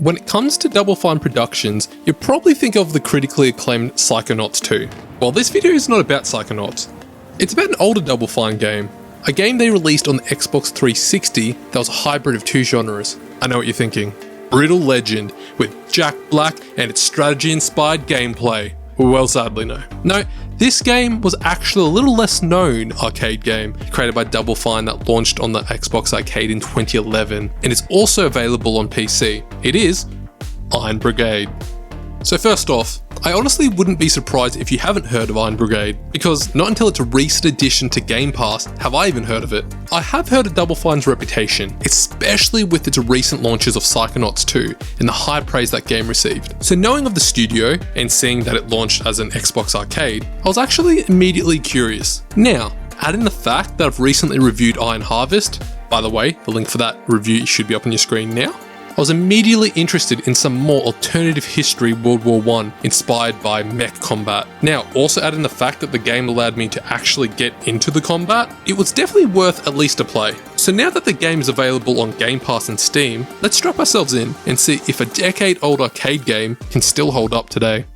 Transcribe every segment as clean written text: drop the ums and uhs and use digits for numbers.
When it comes to Double Fine Productions, you'll probably think of the critically acclaimed Psychonauts 2. Well, this video is not about Psychonauts. It's about an older Double Fine game. A game they released on the Xbox 360 that was a hybrid of two genres. I know what you're thinking. Brutal Legend, with Jack Black and its strategy-inspired gameplay. Well, sadly no. No, this game was actually a little less known arcade game created by Double Fine that launched on the Xbox Arcade in 2011, and it's also available on PC. It is Iron Brigade. So first off, I honestly wouldn't be surprised if you haven't heard of Iron Brigade, because not until its recent addition to Game Pass have I even heard of it. I have heard of Double Fine's reputation, especially with its recent launches of Psychonauts 2 and the high praise that game received. So knowing of the studio and seeing that it launched as an Xbox Arcade, I was actually immediately curious. Now, add in the fact that I've recently reviewed Iron Harvest. By the way, the link for that review should be up on your screen now. I was immediately interested in some more alternative history World War I inspired by mech combat. Now, also add in the fact that the game allowed me to actually get into the combat, it was definitely worth at least a play. So now that the game is available on Game Pass and Steam, let's strap ourselves in and see if a decade-old arcade game can still hold up today.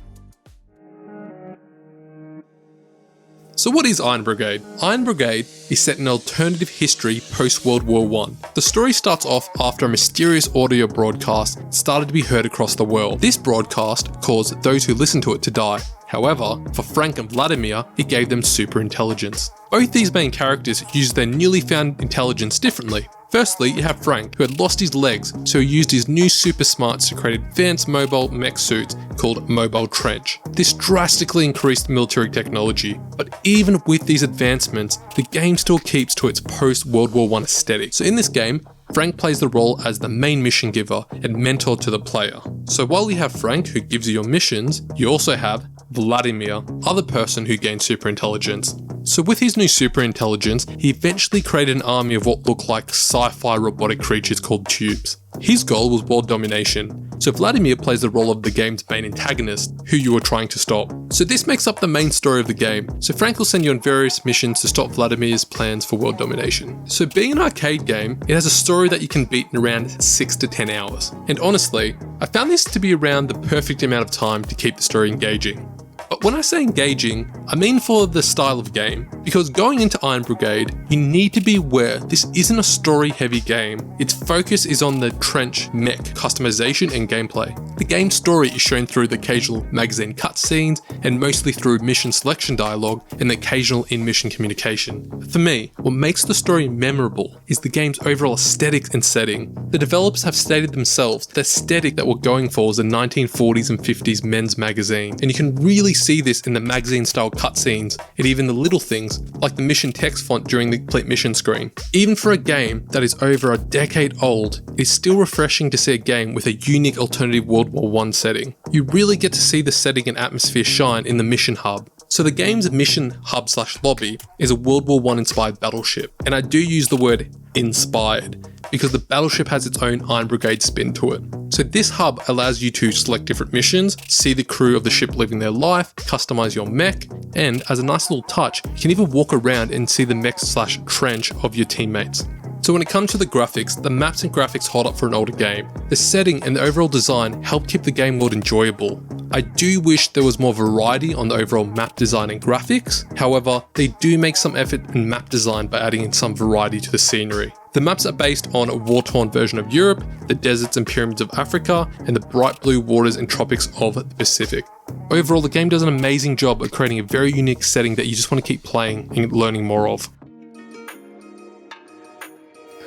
So what is Iron Brigade? Iron Brigade is set in alternative history post-World War I. The story starts off after a mysterious audio broadcast started to be heard across the world. This broadcast caused those who listened to it to die. However, for Frank and Vladimir, it gave them super intelligence. Both these main characters used their newly found intelligence differently. Firstly, you have Frank, who had lost his legs, so he used his new super smarts to create advanced mobile mech suits called Mobile Trench. This drastically increased military technology, but even with these advancements, the game still keeps to its post-World War I aesthetic. So in this game, Frank plays the role as the main mission giver and mentor to the player. So while you have Frank, who gives you your missions, you also have Vladimir, other person who gains super intelligence. So with his new super intelligence, he eventually created an army of what looked like sci-fi robotic creatures called tubes. His goal was world domination, so Vladimir plays the role of the game's main antagonist, who you are trying to stop. So this makes up the main story of the game, so Frank will send you on various missions to stop Vladimir's plans for world domination. So being an arcade game, it has a story that you can beat in around 6 to 10 hours. And honestly, I found this to be around the perfect amount of time to keep the story engaging. But when I say engaging, I mean for the style of game, because going into Iron Brigade, you need to be aware this isn't a story-heavy game. Its focus is on the trench mech customization and gameplay. The game's story is shown through the occasional magazine cutscenes and mostly through mission selection dialogue and the occasional in-mission communication. For me, what makes the story memorable is the game's overall aesthetic and setting. The developers have stated themselves the aesthetic that we're going for is a 1940s and 50s men's magazine, and you can really see this in the magazine style cutscenes and even the little things like the mission text font during the complete mission screen. Even for a game that is over a decade old, it's still refreshing to see a game with a unique alternative World War I setting. You really get to see the setting and atmosphere shine in the mission hub. So the game's mission hub / lobby is a World War I inspired battleship, and I do use the word inspired because the battleship has its own Iron Brigade spin to it. So this hub allows you to select different missions, see the crew of the ship living their life, customize your mech, and as a nice little touch, you can even walk around and see the mech / trench of your teammates. So when it comes to the graphics, the maps and graphics hold up for an older game. The setting and the overall design help keep the game world enjoyable. I do wish there was more variety on the overall map design and graphics, however, they do make some effort in map design by adding in some variety to the scenery. The maps are based on a war-torn version of Europe, the deserts and pyramids of Africa, and the bright blue waters and tropics of the Pacific. Overall, the game does an amazing job of creating a very unique setting that you just want to keep playing and learning more of.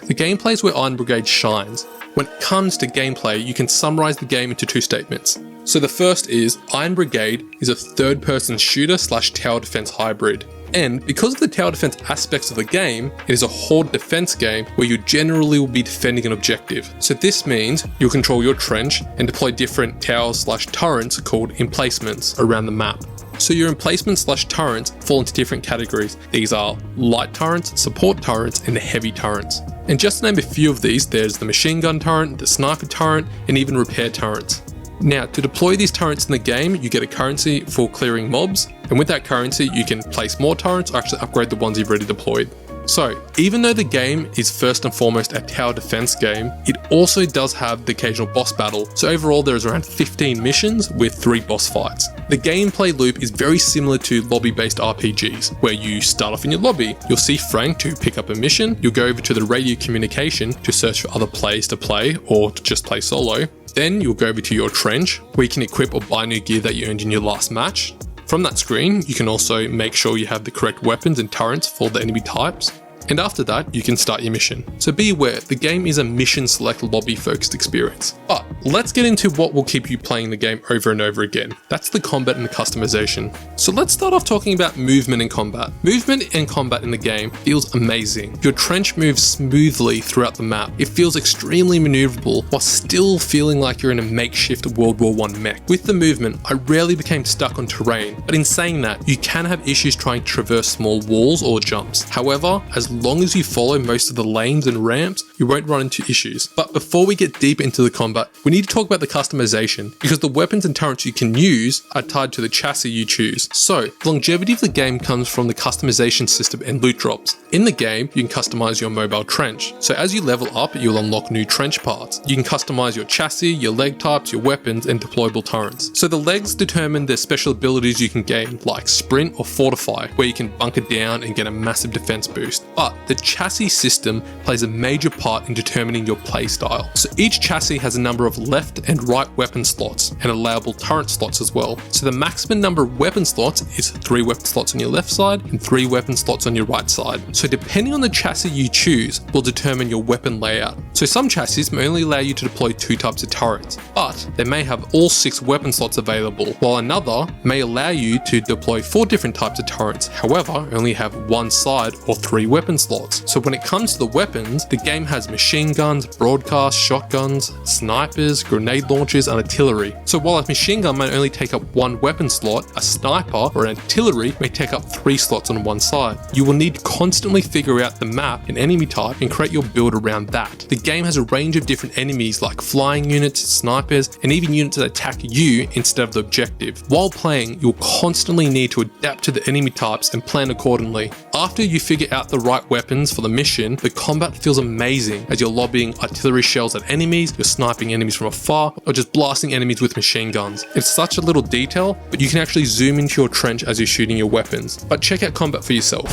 The gameplay is where Iron Brigade shines. When it comes to gameplay, you can summarize the game into two statements. So the first is, Iron Brigade is a third-person shooter / tower defense hybrid. And because of the tower defense aspects of the game, it is a horde defense game where you generally will be defending an objective. So this means you'll control your trench and deploy different towers / turrets called emplacements around the map. So your emplacements / turrets fall into different categories. These are light turrets, support turrets, and the heavy turrets. And just to name a few of these, there's the machine gun turret, the sniper turret, and even repair turrets. Now, to deploy these turrets in the game, you get a currency for clearing mobs, and with that currency, you can place more turrets or actually upgrade the ones you've already deployed. So, even though the game is first and foremost a tower defense game, it also does have the occasional boss battle. So overall there is around 15 missions with 3 boss fights. The gameplay loop is very similar to lobby-based RPGs, where you start off in your lobby, you'll see Frank to pick up a mission, you'll go over to the radio communication to search for other players to play or to just play solo. Then you'll go over to your trench, where you can equip or buy new gear that you earned in your last match. From that screen, you can also make sure you have the correct weapons and turrets for the enemy types. And after that, you can start your mission. So be aware, the game is a mission select lobby focused experience. But let's get into what will keep you playing the game over and over again. That's the combat and the customization. So let's start off talking about movement and combat. Movement and combat in the game feels amazing. Your trench moves smoothly throughout the map. It feels extremely maneuverable while still feeling like you're in a makeshift World War I mech. With the movement, I rarely became stuck on terrain, but in saying that, you can have issues trying to traverse small walls or jumps. However, as long as you follow most of the lanes and ramps, you won't run into issues. But before we get deep into the combat, we need to talk about the customization, because the weapons and turrets you can use are tied to the chassis you choose. So, the longevity of the game comes from the customization system and loot drops. In the game, you can customize your mobile trench. So as you level up, you'll unlock new trench parts. You can customize your chassis, your leg types, your weapons, and deployable turrets. So the legs determine the special abilities you can gain, like sprint or fortify, where you can bunker down and get a massive defense boost. But the chassis system plays a major part in determining your playstyle. So each chassis has a number of left and right weapon slots and allowable turret slots as well. So the maximum number of weapon slots is 3 weapon slots on your left side and 3 weapon slots on your right side. So depending on the chassis you choose will determine your weapon layout. So some chassis may only allow you to deploy 2 types of turrets, but they may have all 6 weapon slots available, while another may allow you to deploy 4 different types of turrets, however only have 1 side or 3 weapon slots. So when it comes to the weapons, the game has machine guns, broadcast, shotguns, snipers, grenade launchers, and artillery. So while a machine gun may only take up 1 weapon slot, a sniper or an artillery may take up 3 slots on one side. You will need to constantly figure out the map and enemy type and create your build around that. The game has a range of different enemies like flying units, snipers, and even units that attack you instead of the objective. While playing, you'll constantly need to adapt to the enemy types and plan accordingly. After you figure out the right weapons for the mission, the combat feels amazing as you're lobbying artillery shells at enemies, you're sniping enemies from afar, or just blasting enemies with machine guns. It's such a little detail, but you can actually zoom into your trench as you're shooting your weapons. But check out combat for yourself.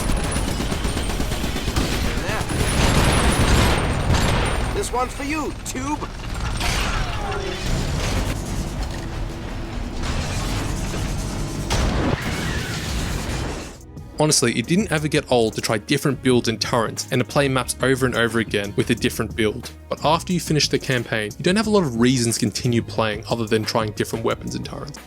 This one's for you, Tube. Honestly, it didn't ever get old to try different builds and turrets and to play maps over and over again with a different build. But after you finish the campaign, you don't have a lot of reasons to continue playing other than trying different weapons and turrets.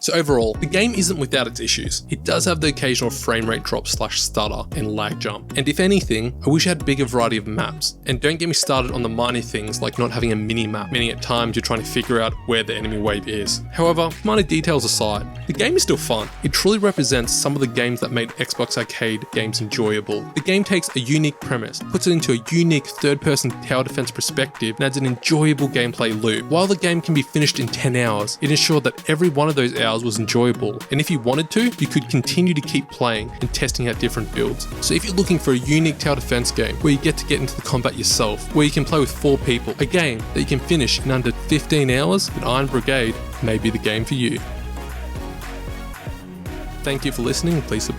So overall, the game isn't without its issues. It does have the occasional frame rate drop / stutter and lag jump. And if anything, I wish it had a bigger variety of maps. And don't get me started on the minor things like not having a mini map, meaning at times you're trying to figure out where the enemy wave is. However, minor details aside, the game is still fun. It truly represents some of the games that made Xbox Arcade games enjoyable. The game takes a unique premise, puts it into a unique third-person tower defense perspective, and adds an enjoyable gameplay loop. While the game can be finished in 10 hours, it ensured that every one of those hours was enjoyable, and if you wanted to, you could continue to keep playing and testing out different builds. So if you're looking for a unique tower defense game where you get into the combat yourself, where you can play with 4 people, a game that you can finish in under 15 hours, then Iron Brigade may be the game for you. Thank you for listening, and please subscribe.